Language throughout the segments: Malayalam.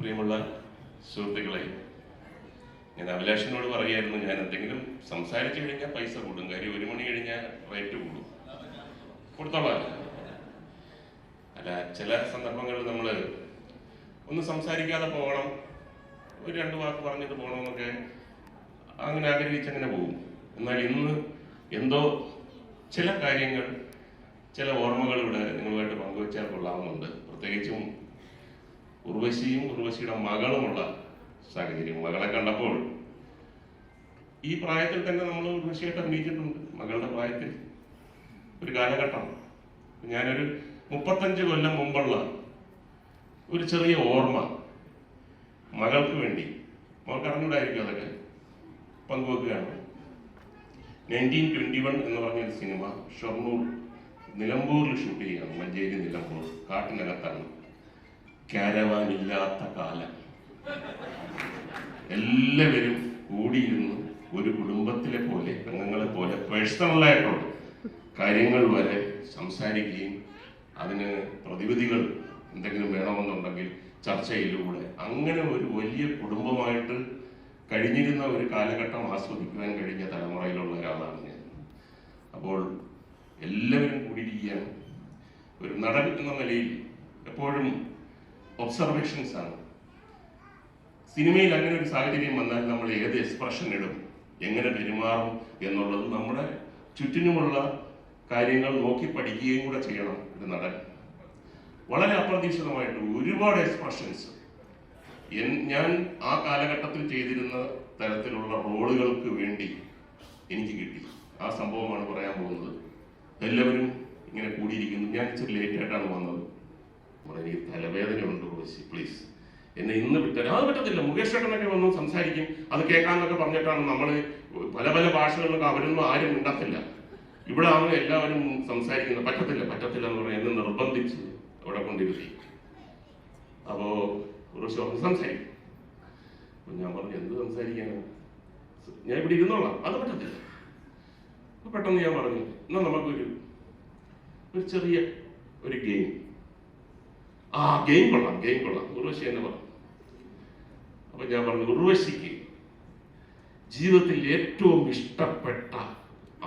പ്രിയമുള്ള സുഹൃത്തുക്കളെ, ഞാൻ അഭിലാഷിനോട് പറയായിരുന്നു, ഞാൻ എന്തെങ്കിലും സംസാരിച്ചു കഴിഞ്ഞാൽ പൈസ കൂടും, കാര്യം 1 മണി കഴിഞ്ഞാൽ റേറ്റ് കൂടും, കൊടുത്തോളാം. അല്ല, ചില സന്ദർഭങ്ങളിൽ നമ്മൾ ഒന്ന് സംസാരിക്കാതെ പോകണം, ഒരു 2 വാക്ക് പറഞ്ഞിട്ട് പോകണമെന്നൊക്കെ അങ്ങനെ ആഗ്രഹിച്ചങ്ങനെ പോകും. എന്നാൽ ഇന്ന് എന്തോ ചില കാര്യങ്ങൾ, ചില ഓർമ്മകൾ ഇവിടെ നിങ്ങളുമായിട്ട് പങ്കുവച്ചാൽ കൊള്ളാവുന്നുണ്ട്. പ്രത്യേകിച്ചും ഉർവശിയും ഉർവശിയുടെ മകളുമുള്ള സാഹചര്യം. മകളെ കണ്ടപ്പോൾ ഈ പ്രായത്തിൽ തന്നെ നമ്മൾ ഉർവശിയായിട്ട് അഭിനയിച്ചിട്ടുണ്ട്. മകളുടെ പ്രായത്തിൽ ഒരു കാലഘട്ടം, ഞാനൊരു 35 കൊല്ലം മുമ്പുള്ള ഒരു ചെറിയ ഓർമ്മ മകൾക്ക് വേണ്ടി, മകൾക്ക് അറിഞ്ഞൂടായിരിക്കും, അതൊക്കെ പങ്കുവെക്കുകയാണ്. 1921 എന്ന് പറഞ്ഞൊരു സിനിമ ഷൊർണൂർ നിലമ്പൂരിൽ ഷൂട്ട് ചെയ്യുകയാണ്. മഞ്ചേരി നിലമ്പൂർ കാട്ടിനകത്താണ്. കാരവാൻ ഇല്ലാത്ത കാലം, എല്ലാവരും കൂടിയിരുന്ന് ഒരു കുടുംബത്തിലെ പോലെ, അംഗങ്ങളെ പോലെ പേഴ്സണലായിട്ടുള്ള കാര്യങ്ങൾ വരെ സംസാരിക്കുകയും അതിന് പ്രതിവിധികൾ എന്തെങ്കിലും വേണമെന്നുണ്ടെങ്കിൽ ചർച്ചയിലൂടെ അങ്ങനെ ഒരു വലിയ കുടുംബമായിട്ട് കഴിഞ്ഞിരുന്ന ഒരു കാലഘട്ടം ആസ്വദിക്കുവാൻ കഴിഞ്ഞ തലമുറയിലുള്ള ഒരാളാണ് ഞാൻ. അപ്പോൾ എല്ലാവരും കൂടിയിരിക്കുകയാണ്. ഒരു നടൻ എന്ന നിലയിൽ എപ്പോഴും ഒബ്സർവേഷൻസ് ആണ്. സിനിമയിൽ അങ്ങനെ ഒരു സാഹചര്യം വന്നാൽ നമ്മൾ ഏത് എക്സ്പ്രഷൻ ഇടും, എങ്ങനെ പെരുമാറും എന്നുള്ളത് നമ്മുടെ ചുറ്റിനുമുള്ള കാര്യങ്ങൾ നോക്കി പഠിക്കുകയും കൂടെ ചെയ്യണം ഒരു നടൻ. വളരെ അപ്രതീക്ഷിതമായിട്ട് ഒരുപാട് എക്സ്പ്രഷൻസ് ഞാൻ ആ കാലഘട്ടത്തിൽ ചെയ്തിരുന്ന തരത്തിലുള്ള റോളുകൾക്ക് വേണ്ടി എനിക്ക് കിട്ടി. ആ സംഭവമാണ് പറയാൻ പോകുന്നത്. എല്ലാവരും ഇങ്ങനെ കൂടിയിരിക്കുന്നു. ഞാൻ ഇച്ചിരി ലേറ്റായിട്ടാണ് വന്നത്. എനിക്ക് തലവേദനയുണ്ട്, പ്ലീസ് എന്നെ ഇന്ന് വിട്ടാൽ. അത് പറ്റത്തില്ല. മുകേഷ് ചേട്ടനൊക്കെ വന്ന് സംസാരിക്കും, അത് കേൾക്കാന്നൊക്കെ പറഞ്ഞിട്ടാണ് നമ്മൾ പല പല ഭാഷകളിലൊക്കെ അവരൊന്നും ആരും മിണ്ടത്തില്ല. ഇവിടെ ആണ് എല്ലാവരും സംസാരിക്കുന്നത്. പറ്റത്തില്ല എന്ന് പറഞ്ഞാൽ എന്നെ നിർബന്ധിച്ച് അവിടെ കൊണ്ടിരുത്തി. അപ്പോ ഒരു സംസാരിക്കും. അപ്പൊ ഞാൻ പറഞ്ഞു, എന്ത് സംസാരിക്കാനാണ്, ഞാൻ ഇവിടെ ഇരുന്നോളാം. അത് പറ്റത്തില്ല. അപ്പൊ പെട്ടെന്ന് ഞാൻ പറഞ്ഞു, എന്നാ നമുക്കൊരു ചെറിയ ഒരു ഗെയിം. ഗെയിം കൊള്ളാം. ഉർവശി എന്നെ പറഞ്ഞു. അപ്പൊ ഞാൻ പറഞ്ഞു, ഉർവശിക്ക് ജീവിതത്തിൽ ഏറ്റവും ഇഷ്ടപ്പെട്ട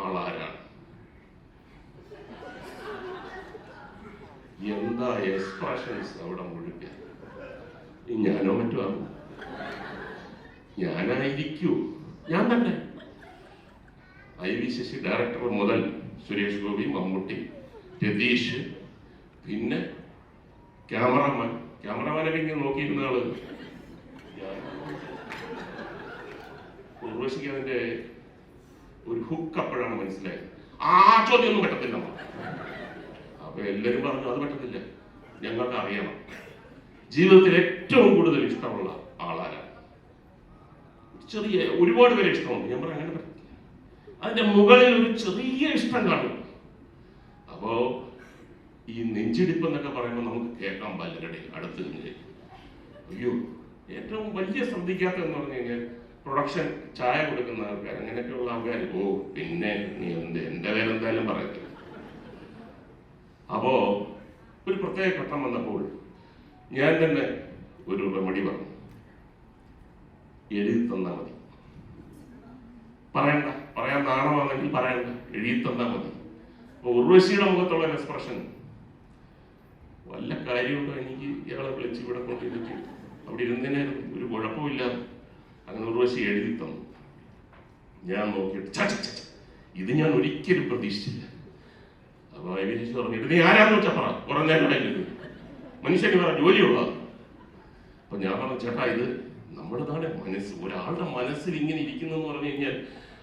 ആളാരാണ്? എന്താ എക്സ്പ്രഷൻസ് അവിടെ മുഴുവൻ. ഞാനോ മറ്റോ ആകും, ഞാനായിരിക്കൂ, ഞാൻ തന്നെ. IV ശശി ഡയറക്ടർ മുതൽ സുരേഷ് ഗോപി, മമ്മൂട്ടി, രതീഷ്, പിന്നെ ക്യാമറമാനൊക്കെ ഇങ്ങനെ നോക്കിയിരുന്ന ആള്. ഉർവശിക്ക് അതിന്റെ ഒരു ഹുക്ക് അപ്പോഴാണ് മനസ്സിലായത്. ചോദ്യമൊന്നും പറ്റത്തില്ല. അപ്പൊ എല്ലാരും പറഞ്ഞു, അത് പറ്റത്തില്ല, ഞങ്ങൾക്ക് അറിയണം ജീവിതത്തിൽ ഏറ്റവും കൂടുതൽ ഇഷ്ടമുള്ള ആളാരാണ്. ചെറിയ ഒരുപാട് പേരെ ഇഷ്ടമുണ്ട്. ഞാൻ പറഞ്ഞു, അങ്ങനെ പറ്റത്തില്ല, അതിന്റെ മുകളിൽ ഒരു ചെറിയ ഇഷ്ടം കാണും. അപ്പോ ഈ നെഞ്ചിടിപ്പ് എന്നൊക്കെ പറയുമ്പോൾ നമുക്ക് കേൾക്കാൻ പലരുടെ അടുത്ത് നിന്ന്. അയ്യോ, ഏറ്റവും വലിയ ശ്രദ്ധിക്കാത്ത എന്ന് പറഞ്ഞു കഴിഞ്ഞാൽ പ്രൊഡക്ഷൻ, ചായ കൊടുക്കുന്ന ആൾക്കാർ, അങ്ങനെയൊക്കെയുള്ള ആൾക്കാർ. പിന്നെ നീ എന്റെ പേരെന്തായാലും പറയത്തില്ല. അപ്പോ ഒരു പ്രത്യേക ഘട്ടം വന്നപ്പോൾ ഞാൻ തന്നെ ഒരു റെമഡി പറഞ്ഞു, എഴുതി തന്നാ മതി. പറയാൻ നാണമാണെങ്കിൽ പറയണ്ട, എഴുതി തന്നാ മതി. അപ്പൊ ഉർവശിയുടെ മുഖത്തുള്ള എക്സ്പ്രഷൻ, വല്ല കാര്യമുണ്ടോ എനിക്ക് ഇയാളെ വിളിച്ച് ഇവിടെ കൊണ്ടിരുത്തി അവിടെ ഇരുന്നതിനായിരുന്നു, ഒരു കുഴപ്പമില്ലാതെ. അങ്ങനെ ഉർവശി എഴുതി തന്നു. ഞാൻ നോക്കിയിട്ട് ഇത് ഞാൻ ഒരിക്കലും പ്രതീക്ഷിച്ചില്ല. അപ്പൊ അഭിനയിച്ച് പറഞ്ഞു, ഇത് നീ ആരാന്ന് വെച്ചാ പറ, കുറെ നേരമായില്ല, മനുഷ്യന് വേറെ ജോലിയുള്ള. അപ്പൊ ഞാൻ പറഞ്ഞു, ചേട്ടാ, ഇത് നമ്മുടെ നാടെ മനസ്സ്, ഒരാളുടെ മനസ്സിൽ ഇങ്ങനെ ഇരിക്കുന്നെന്ന് പറഞ്ഞു കഴിഞ്ഞാൽ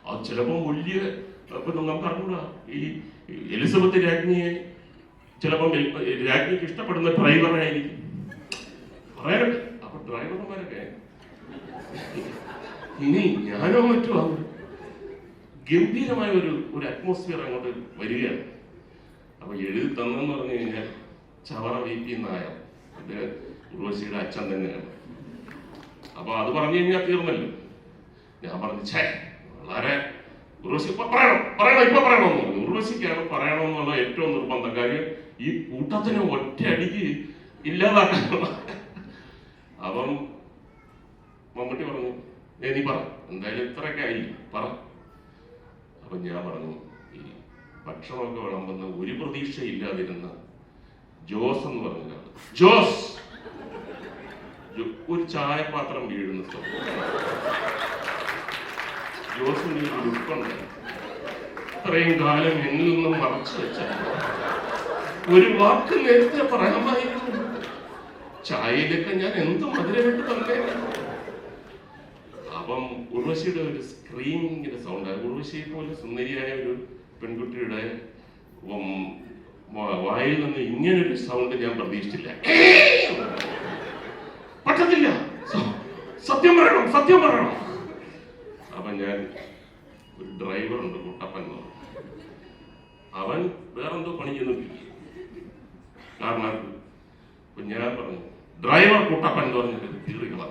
അത് ചിലപ്പോൾ വലിയ, ഇപ്പൊ നമുക്ക് അറിഞ്ഞൂടാ, ഈ എലിസബത്ത് രാജ്ഞിയെ ചിലപ്പോൾ രാജ്ഞിക്ക് ഇഷ്ടപ്പെടുന്ന ഡ്രൈവറായിരിക്കും പറയാനൊക്കെ. അപ്പൊ ഡ്രൈവർമാരൊക്കെ ഇനി ഞാനോ മറ്റോ ആവും. ഗംഭീരമായ ഒരു അറ്റ്മോസ്ഫിയർ അങ്ങോട്ട് വരികയാണ്. അപ്പൊ എഴുതി തന്നെന്ന് പറഞ്ഞു കഴിഞ്ഞാൽ ചവറ VP നായർ, ഇത് ഉർവശിയുടെ അച്ഛൻ തന്നെയാണ്. അപ്പൊ അത് പറഞ്ഞു കഴിഞ്ഞാൽ തീർന്നല്ലോ. ഞാൻ പറഞ്ഞു, വളരെ ഉർവശി ഇപ്പൊ പറയണമെന്ന് പറഞ്ഞു. ഉർവശിക്കാണ് പറയണമെന്നുള്ള ഏറ്റവും നിർബന്ധം. കാര്യം ഈ കൂട്ടത്തിന് ഒറ്റയടിക്ക് ഇല്ലാതാക്കാൻ അപ്പം മമ്മൂട്ടി പറഞ്ഞു, നീ പറ, എന്തായാലും ഇത്രയൊക്കെ ആയി, പറ. അപ്പൊ ഞാൻ പറഞ്ഞു, ഈ ഭക്ഷണമൊക്കെ വിളമ്പുന്ന ഒരു പ്രതീക്ഷയില്ലാതിരുന്ന ജോസ് എന്ന് പറഞ്ഞതാണ്. ജോസ് ഒരു ചായപാത്രം വീഴുന്ന സ്ഥലം. ജോസിന് ഒരു ലുക്കുണ്ട്. ഇത്രയും കാലം എന്നിൽ നിന്നും മറച്ചു വെച്ച ഒരു വാക്ക് നേരത്തെ പറയാമായിരുന്നു. ചായയിലൊക്കെ ഞാൻ എന്ത് മധുരമിട്ട് തന്നെ. അപ്പം ഉർവശിയുടെ ഒരു സ്ക്രീമിങ്ങിന്റെ സൗണ്ട്, ഉർവശിയെ പോലെ സുന്ദരിയായ ഒരു പെൺകുട്ടിയുടെ വായിൽ നിന്ന് ഇങ്ങനൊരു സൗണ്ട് ഞാൻ പ്രതീക്ഷിച്ചില്ല. പറ്റത്തില്ല, സത്യം പറയണം, സത്യം പറയണം. അപ്പൊ ഞാൻ ഒരു ഡ്രൈവറുണ്ട് കുട്ടപ്പൻ എന്ന് പറഞ്ഞു, അവൻ വേറെന്തോ പണി ചെയ്യുന്നു കാരണം. അപ്പൊ ഞാൻ പറഞ്ഞു, ഡ്രൈവർ കുട്ടപ്പൻ എന്ന് പറഞ്ഞിട്ട് കീറികളാ.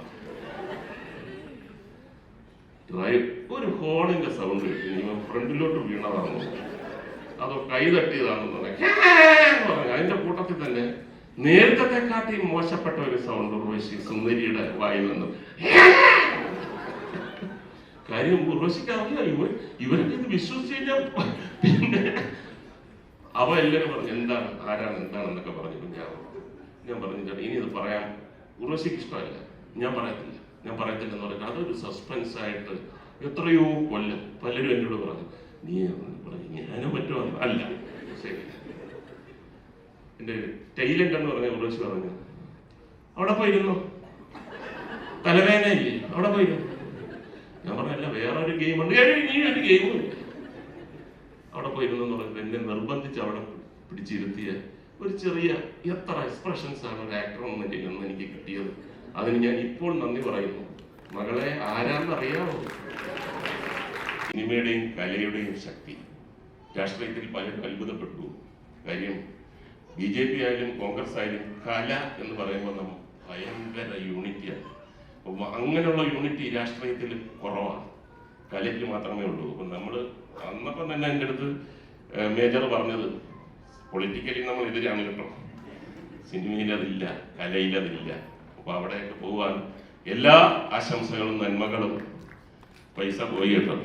ഒരു ഹോണിന്റെ സൗണ്ട് കിട്ടി. നിങ്ങൾ ഫ്രണ്ടിലോട്ട് വീണതാണോ അതോ കൈ തട്ടിയതാണെന്ന് പറഞ്ഞു. അതിന്റെ കൂട്ടത്തിൽ തന്നെ നേരത്തെ കാട്ടി മോശപ്പെട്ട ഒരു സൗണ്ട് ഉർവശി സുന്ദരിയുടെ വായിൽ നിന്നും. കാര്യം ഉർവശിക്ക് അറിയാം, ഇവരൊക്കെ ഇത് വിശ്വസിച്ച് കഴിഞ്ഞാൽ പിന്നെ അവ എല്ലാവരും പറഞ്ഞു എന്താണ്, ആരാണ്, എന്താണെന്നൊക്കെ പറഞ്ഞു. ഞാൻ പറഞ്ഞു, ഇനി ഇത് പറയാൻ ഉർവശിക്ക് ഇഷ്ടമല്ല, ഞാൻ പറയത്തില്ലെന്ന് പറഞ്ഞിട്ട് അതൊരു സസ്പെൻസ് ആയിട്ട് എത്രയോ കൊല്ലം പലരും എന്നോട് പറഞ്ഞു. നീ പറഞ്ഞു ഞാനും പറ്റുമോ? അല്ല, ശരി. എന്റെ ടൈലന്റ് എന്ന് പറഞ്ഞ ഉർവശി പറഞ്ഞു, അവിടെ പോയിരുന്നു, തലവേദനയില്ലേ, അവിടെ പോയിരുന്നു. ഞാൻ പറഞ്ഞല്ല, വേറൊരു ഗെയിമുണ്ട്. നീ ഒരു ഗെയിമും ഇല്ല, അവിടെ പോയിരുന്നു പറഞ്ഞിട്ട് എന്നെ നിർബന്ധിച്ച് അവിടെ പിടിച്ചിരുത്തിയ ഒരു ചെറിയ എത്ര എക്സ്പ്രഷൻസ് ആണ് ഒരു ആക്ടർ എന്ന എനിക്ക് കിട്ടിയത്. അതിന് ഞാൻ ഇപ്പോൾ നന്ദി പറയുന്നു. മകളെ ആരാന്നറിയാമോ? സിനിമയുടെയും കലയുടെയും ശക്തി. രാഷ്ട്രീയത്തിൽ പലരും അത്ഭുതപ്പെട്ടു. കാര്യം BJP ആയാലും കോൺഗ്രസ് ആയാലും കല എന്ന് പറയുമ്പോൾ നമ്മൾ ഭയങ്കര യൂണിറ്റിയാണ്. അങ്ങനെയുള്ള യൂണിറ്റി രാഷ്ട്രീയത്തിൽ കുറവാണ്, കലയ്ക്ക് മാത്രമേ ഉള്ളൂ. അപ്പം നമ്മൾ അന്നപ്പം തന്നെ എൻ്റെ അടുത്ത് മേജർ പറഞ്ഞത്, പൊളിറ്റിക്കലി നമ്മൾ എതിരാണ് കേട്ടോ, സിനിമയിൽ അതില്ല, കലയിൽ അതില്ല. അപ്പൊ അവിടെയൊക്കെ പോകാൻ എല്ലാ ആശംസകളും നന്മകളും. പൈസ പോയി കേട്ടോ.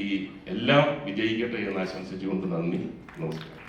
ഈ എല്ലാം വിജയിക്കട്ടെ എന്ന് ആശംസിച്ചുകൊണ്ട് നന്ദി, നമസ്കാരം.